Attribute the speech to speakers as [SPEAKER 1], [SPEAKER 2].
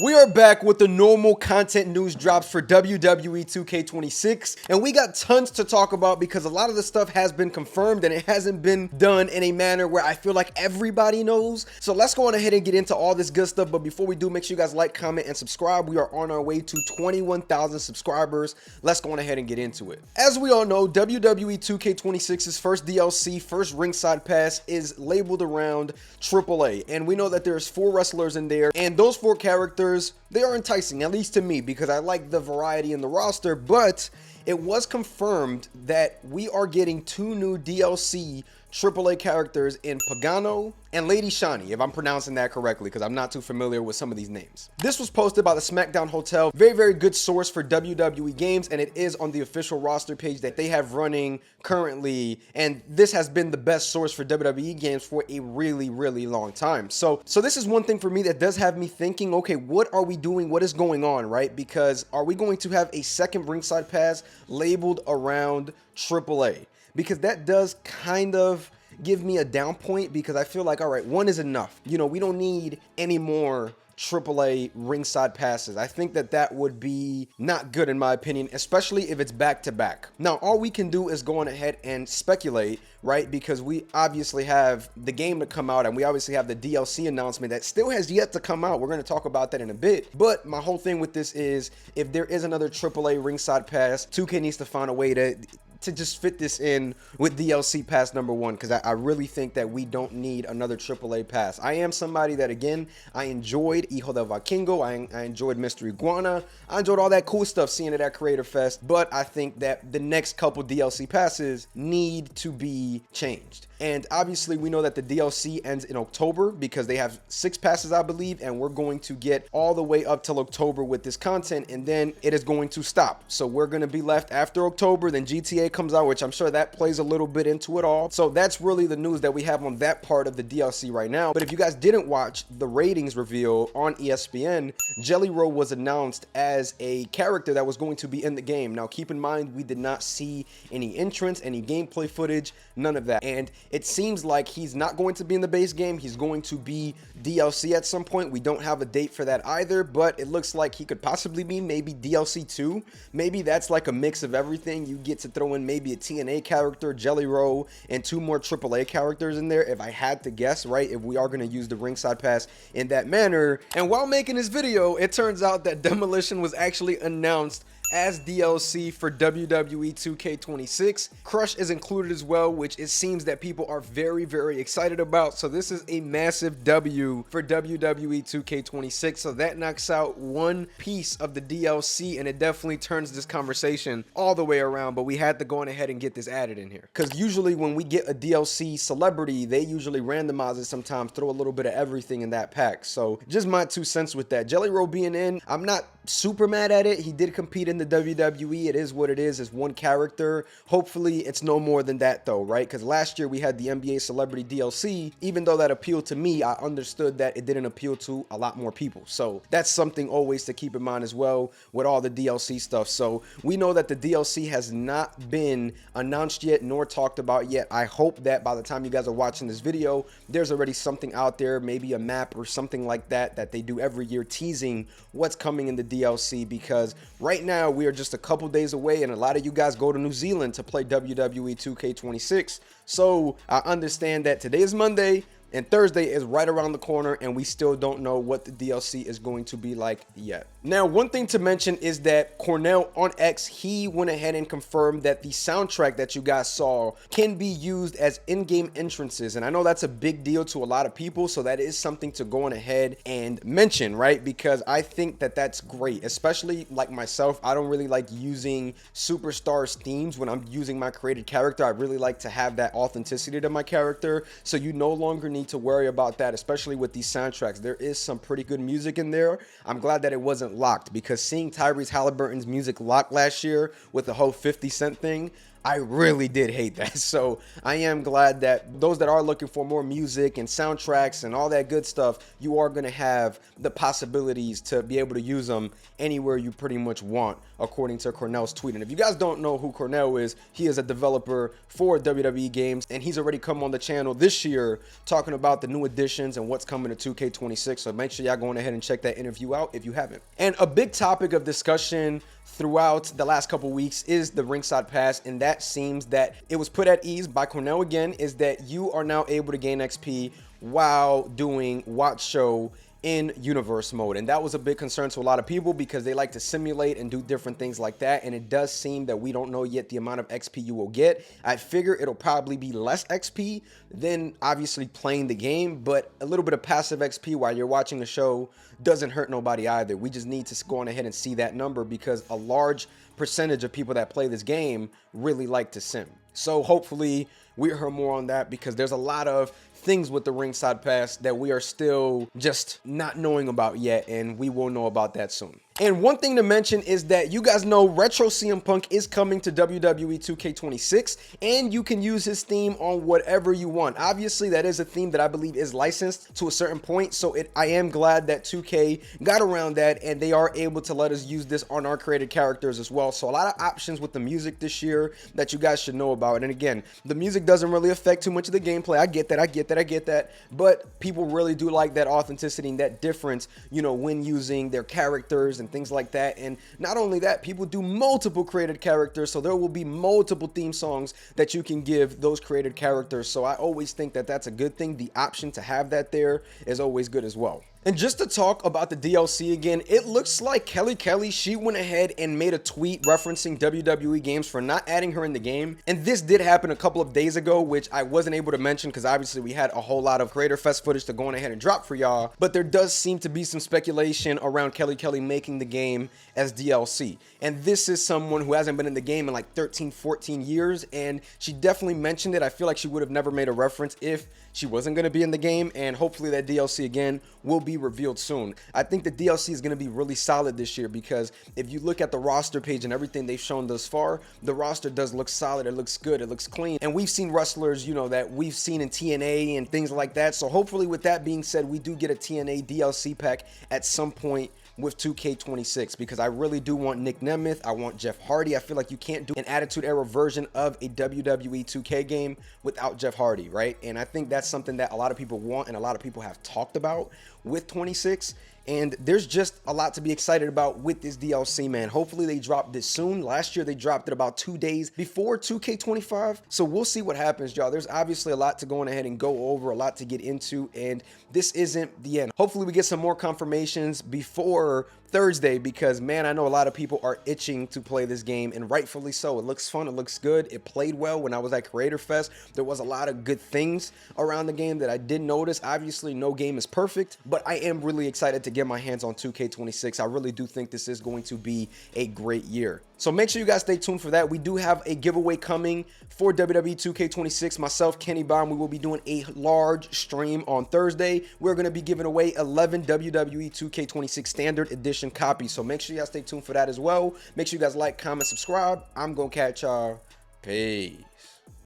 [SPEAKER 1] We are back with the normal content news drops for WWE 2K26, and we got tons to talk about because a lot of the stuff has been confirmed and it hasn't been done in a manner where I feel like everybody knows. So let's go on ahead and get into all this good stuff, but before we do, make sure you guys like, comment, and subscribe. We are on our way to 21,000 subscribers. Let's go on ahead and get into it. As we all know, WWE 2K26's first DLC, first ringside pass, is labeled around AAA, and we know that there's 4 wrestlers in there, and those 4 characters, they are enticing, at least to me, because I like the variety in the roster. But it was confirmed that we are getting 2 new DLC AAA characters in Pagano and Lady Shani, if I'm pronouncing that correctly, because I'm not too familiar with some of these names. This was posted by the SmackDown Hotel, very good source for WWE games, and it is on the official roster page that they have running currently, and this has been the best source for WWE games for a really long time. So this is one thing for me that does have me thinking, okay, what are we doing? What is going on, right? Because are we going to have a second ringside pass labeled around AAA? Because that does kind of give me a down point, because I feel like, all right, 1 is enough. You know, we don't need any more AAA ringside passes. I think that that would be not good in my opinion, especially if it's back to back. Now, all we can do is go on ahead and speculate, right? Because we obviously have the game to come out, and we obviously have the DLC announcement that still has yet to come out. We're going to talk about that in a bit. But my whole thing with this is, if there is another AAA ringside pass, 2K needs to find a way to just fit this in with DLC pass number 1, because I really think that we don't need another AAA pass. I am somebody that, again, I enjoyed Hijo del Vikingo, I enjoyed Mr. Iguana, I enjoyed all that cool stuff seeing it at Creator Fest, but I think that the next couple DLC passes need to be changed. And obviously we know that the DLC ends in October, because they have 6 passes, I believe, and we're going to get all the way up till October with this content, and then it is going to stop. So we're going to be left after October, then GTA comes out, which I'm sure that plays a little bit into it all. So that's really the news that we have on that part of the DLC right now. But if you guys didn't watch the ratings reveal on ESPN, Jelly Roll was announced as a character that was going to be in the game. Now keep in mind, we did not see any entrance, any gameplay footage, none of that. And it seems like he's not going to be in the base game. He's going to be DLC at some point. We don't have a date for that either, but it looks like he could possibly be maybe DLC 2. Maybe that's like a mix of everything. You get to throw in maybe a TNA character, Jelly Roll, and 2 more AAA characters in there, if I had to guess, right? If we are going to use the ringside pass in that manner. And while making this video, it turns out that Demolition was actually announced as DLC for WWE 2K26. Crush is included as well, which it seems that people are very excited about. So this is a massive W for WWE 2K26. So that knocks out one piece of the DLC, and it definitely turns this conversation all the way around. But we had to go on ahead and get this added in here, because usually when we get a DLC celebrity, they usually randomize it sometimes, throw a little bit of everything in that pack. So just my 2 cents with that. Jelly Roll being in, I'm not super mad at it. He did compete in the WWE. It is what it is. It's one character. Hopefully it's no more than that though, right? Because last year we had the NBA Celebrity DLC. Even though that appealed to me, I understood that it didn't appeal to a lot more people. So that's something always to keep in mind as well with all the DLC stuff. So we know that the DLC has not been announced yet nor talked about yet. I hope that by the time you guys are watching this video, there's already something out there, maybe a map or something like that that they do every year, teasing what's coming in the DLC, because right now we are just a couple days away, and a lot of you guys go to New Zealand to play WWE 2K26. So I understand that today is Monday and Thursday is right around the corner, and we still don't know what the DLC is going to be like yet. Now, one thing to mention is that Cornell on X, he went ahead and confirmed that the soundtrack that you guys saw can be used as in-game entrances. And I know that's a big deal to a lot of people, so that is something to go on ahead and mention, right? Because I think that that's great, especially like myself. I don't really like using superstars themes when I'm using my created character. I really like to have that authenticity to my character, so you no longer need to worry about that, especially with these soundtracks. There is some pretty good music in there. I'm glad that it wasn't locked, because seeing Tyrese Halliburton's music locked last year with the whole 50 Cent thing, I really did hate that. So I am glad that those that are looking for more music and soundtracks and all that good stuff, you are going to have the possibilities to be able to use them anywhere you pretty much want, according to Cornell's tweet. And if you guys don't know who Cornell is, he is a developer for WWE games, and he's already come on the channel this year talking about the new additions and what's coming to 2K26. So make sure y'all going ahead and check that interview out if you haven't. And a big topic of discussion throughout the last couple weeks is the ringside pass, and that seems that it was put at ease by Cornell again, is that you are now able to gain XP while doing watch show in universe mode. And that was a big concern to a lot of people because they like to simulate and do different things like that, and it does seem that we don't know yet the amount of XP you will get. I figure it'll probably be less XP than obviously playing the game, but a little bit of passive XP while you're watching a show doesn't hurt nobody either. We just need to go on ahead and see that number because a large percentage of people that play this game really like to sim. So hopefully we hear more on that, because there's a lot of things with the ringside pass that we are still just not knowing about yet, and we will know about that soon. And one thing to mention is that you guys know Retro CM Punk is coming to WWE 2K26, and you can use his theme on whatever you want. Obviously, that is a theme that I believe is licensed to a certain point, so I am glad that 2K got around that, and they are able to let us use this on our created characters as well. So a lot of options with the music this year that you guys should know about. And again, the music doesn't really affect too much of the gameplay. I get that, but people really do like that authenticity and that difference, you know, when using their characters and things like that. And not only that, people do multiple created characters, so there will be multiple theme songs that you can give those created characters. So I always think that that's a good thing. The option to have that there is always good as well. And just to talk about the DLC again, it looks like Kelly, she went ahead and made a tweet referencing WWE Games for not adding her in the game. And this did happen a couple of days ago, which I wasn't able to mention because obviously we had a whole lot of Creator Fest footage to go on ahead and drop for y'all. But there does seem to be some speculation around Kelly making the game as DLC. And this is someone who hasn't been in the game in like 13, 14 years. And she definitely mentioned it. I feel like she would have never made a reference if she wasn't going to be in the game. And hopefully that DLC again will be revealed soon. I think the DLC is going to be really solid this year, because if you look at the roster page and everything they've shown thus far, the roster does look solid. It looks good. It looks clean. And we've seen wrestlers, you know, that we've seen in TNA and things like that. So hopefully, with that being said, we do get a TNA DLC pack at some point with 2K26, because I really do want Nick Nemeth. I want Jeff Hardy. I feel like you can't do an Attitude Era version of a WWE 2K game without Jeff Hardy, right? And I think that's something that a lot of people want and a lot of people have talked about with 26. And there's just a lot to be excited about with this DLC, man. Hopefully they drop this soon. Last year they dropped it about 2 days before 2K25. So we'll see what happens, y'all. There's obviously a lot to go on ahead and go over, a lot to get into, and this isn't the end. Hopefully we get some more confirmations before Thursday, because man, I know a lot of people are itching to play this game, and rightfully so. It looks fun, it looks good, it played well. When I was at Creator Fest, there was a lot of good things around the game that I did notice. Obviously no game is perfect, but I am really excited to get my hands on 2K26. I really do think this is going to be a great year. So make sure you guys stay tuned for that. We do have a giveaway coming for WWE 2K26. Myself, Kenny Baum, we will be doing a large stream on Thursday. We're going to be giving away 11 WWE 2K26 Standard Edition copies. So make sure you guys stay tuned for that as well. Make sure you guys like, comment, subscribe. I'm going to catch y'all. Peace.